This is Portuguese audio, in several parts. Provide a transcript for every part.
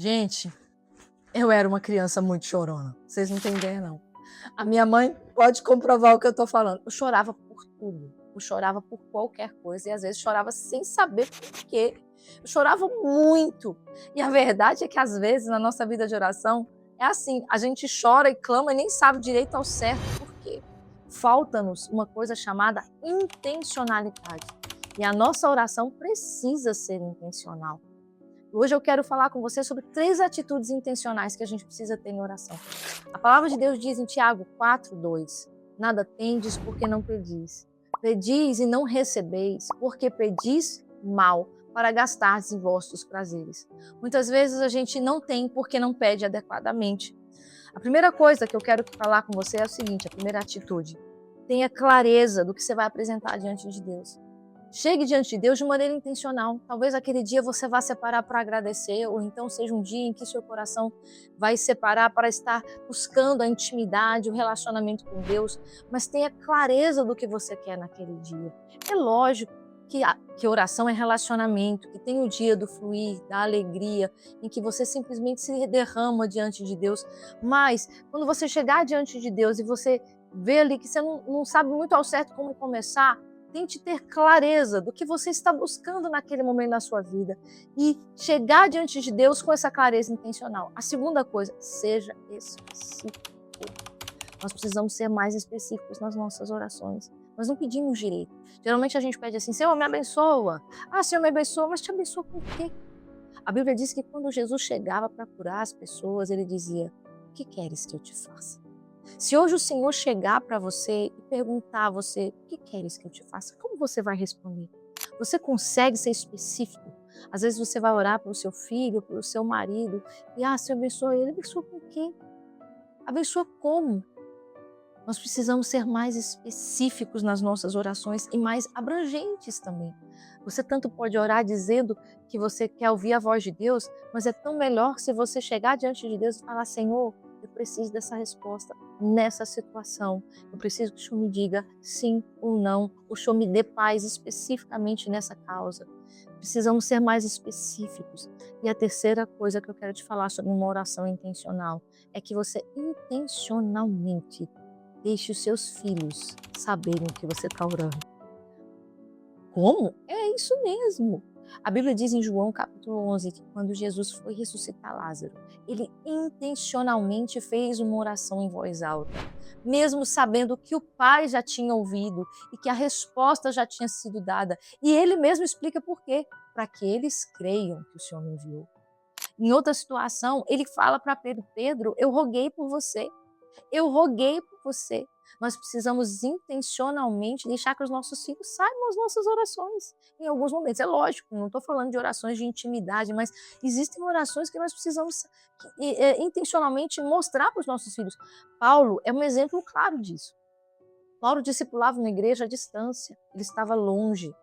Gente, eu era uma criança muito chorona, vocês não têm ideia não. A minha mãe pode comprovar o que eu tô falando. Eu chorava por tudo, eu chorava por qualquer coisa e às vezes chorava sem saber por quê. Eu chorava muito. E a verdade é que às vezes na nossa vida de oração é assim, a gente chora e clama e nem sabe direito ao certo por quê. Falta-nos uma coisa chamada intencionalidade. E a nossa oração precisa ser intencional. Hoje eu quero falar com você sobre 3 atitudes intencionais que a gente precisa ter em oração. A palavra de Deus diz em Tiago 4:2: nada tendes porque não pedis. Pedis e não recebeis, porque pedis mal, para gastardes em vossos prazeres. Muitas vezes a gente não tem porque não pede adequadamente. A primeira coisa que eu quero falar com você é o seguinte, a primeira atitude: tenha clareza do que você vai apresentar diante de Deus. Chegue diante de Deus de maneira intencional. Talvez aquele dia você vá separar para agradecer, ou então seja um dia em que seu coração vai separar para estar buscando a intimidade, o relacionamento com Deus, mas tenha clareza do que você quer naquele dia. É lógico que oração é relacionamento, que tem o dia do fluir, da alegria, em que você simplesmente se derrama diante de Deus, mas quando você chegar diante de Deus e você vê ali que você não sabe muito ao certo como começar, tente ter clareza do que você está buscando naquele momento da sua vida e chegar diante de Deus com essa clareza intencional. A segunda coisa, seja específico. Nós precisamos ser mais específicos nas nossas orações. Nós não pedimos direito. Geralmente a gente pede assim, Senhor, me abençoa. Ah, Senhor, me abençoa, mas te abençoa com o quê? A Bíblia diz que quando Jesus chegava para curar as pessoas, ele dizia, o que queres que eu te faça? Se hoje o Senhor chegar para você e perguntar a você, o que queres que eu te faça? Como você vai responder? Você consegue ser específico? Às vezes você vai orar pelo seu filho, pelo seu marido, e Senhor abençoa ele. Abençoa com o quê? Abençoa como? Nós precisamos ser mais específicos nas nossas orações e mais abrangentes também. Você tanto pode orar dizendo que você quer ouvir a voz de Deus, mas é tão melhor se você chegar diante de Deus e falar, Senhor, eu preciso dessa resposta nessa situação. Eu preciso que o Senhor me diga sim ou não. O Senhor me dê paz especificamente nessa causa. Precisamos ser mais específicos. E a terceira coisa que eu quero te falar sobre uma oração intencional é que você intencionalmente deixe os seus filhos saberem o que você está orando. Como? É isso mesmo. A Bíblia diz em João capítulo 11 que quando Jesus foi ressuscitar Lázaro, ele intencionalmente fez uma oração em voz alta, mesmo sabendo que o Pai já tinha ouvido e que a resposta já tinha sido dada. E ele mesmo explica por quê, para que eles creiam que o Senhor me enviou. Em outra situação, ele fala para Pedro, Pedro, eu roguei por você. Eu roguei por você. Nós precisamos intencionalmente deixar que os nossos filhos saibam as nossas orações. Em alguns momentos, é lógico, não estou falando de orações de intimidade, mas existem orações que nós precisamos intencionalmente mostrar para os nossos filhos. Paulo é um exemplo claro disso. Paulo discipulava uma igreja à distância, ele estava longe, ele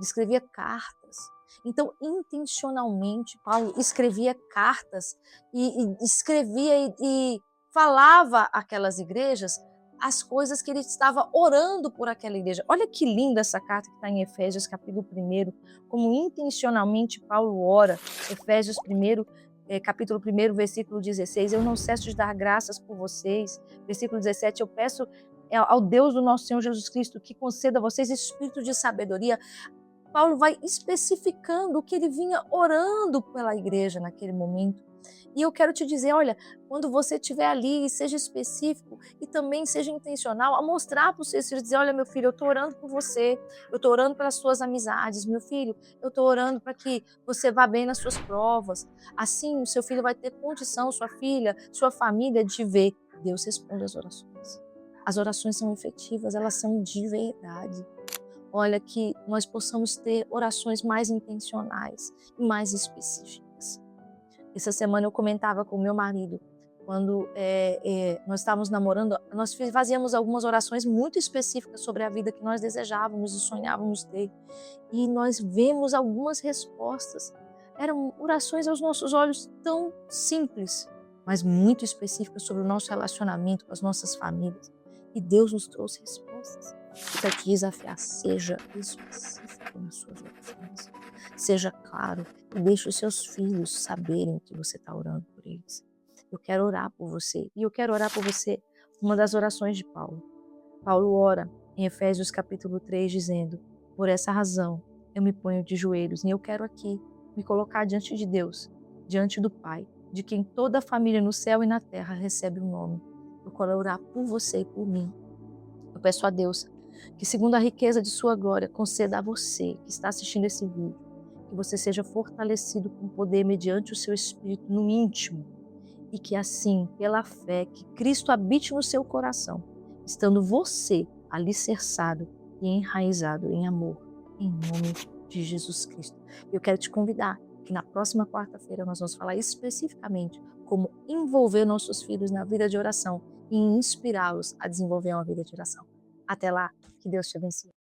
escrevia cartas. Então, intencionalmente, Paulo escrevia cartas e escrevia e falava àquelas igrejas as coisas que ele estava orando por aquela igreja. Olha que linda essa carta que está em Efésios capítulo 1, como intencionalmente Paulo ora. Efésios 1, capítulo 1, versículo 16, eu não cesso de dar graças por vocês. Versículo 17, eu peço ao Deus do nosso Senhor Jesus Cristo que conceda a vocês espírito de sabedoria. Paulo vai especificando o que ele vinha orando pela igreja naquele momento. E eu quero te dizer, olha, quando você estiver ali, seja específico e também seja intencional a mostrar para os seus filhos, dizer, olha meu filho, eu estou orando por você, eu estou orando pelas suas amizades, meu filho, eu estou orando para que você vá bem nas suas provas. Assim, o seu filho vai ter condição, sua filha, sua família, de ver. Deus responde às orações. As orações são efetivas, elas são de verdade. Olha, que nós possamos ter orações mais intencionais e mais específicas. Essa semana eu comentava com o meu marido, quando nós estávamos namorando, nós fazíamos algumas orações muito específicas sobre a vida que nós desejávamos e sonhávamos ter. E nós vemos algumas respostas. Eram orações aos nossos olhos tão simples, mas muito específicas sobre o nosso relacionamento com as nossas famílias. E Deus nos trouxe respostas. Eu quero te desafiar, seja específico nas suas orações. Seja claro, E deixe os seus filhos saberem que você está orando por eles. Eu quero orar por você. E eu quero orar por você uma das orações de Paulo. Paulo ora em Efésios capítulo 3, dizendo: por essa razão eu me ponho de joelhos e eu quero aqui me colocar diante de Deus, diante do Pai, de quem toda a família no céu e na terra recebe o nome. Eu quero orar por você e por mim. Eu peço a Deus que, segundo a riqueza de sua glória, conceda a você que está assistindo esse vídeo, que você seja fortalecido com poder mediante o seu espírito no íntimo, e que assim, pela fé, que Cristo habite no seu coração, estando você alicerçado e enraizado em amor, em nome de Jesus Cristo. Eu quero te convidar que na próxima quarta-feira nós vamos falar especificamente como envolver nossos filhos na vida de oração e inspirá-los a desenvolver uma vida de oração. Até lá, que Deus te abençoe.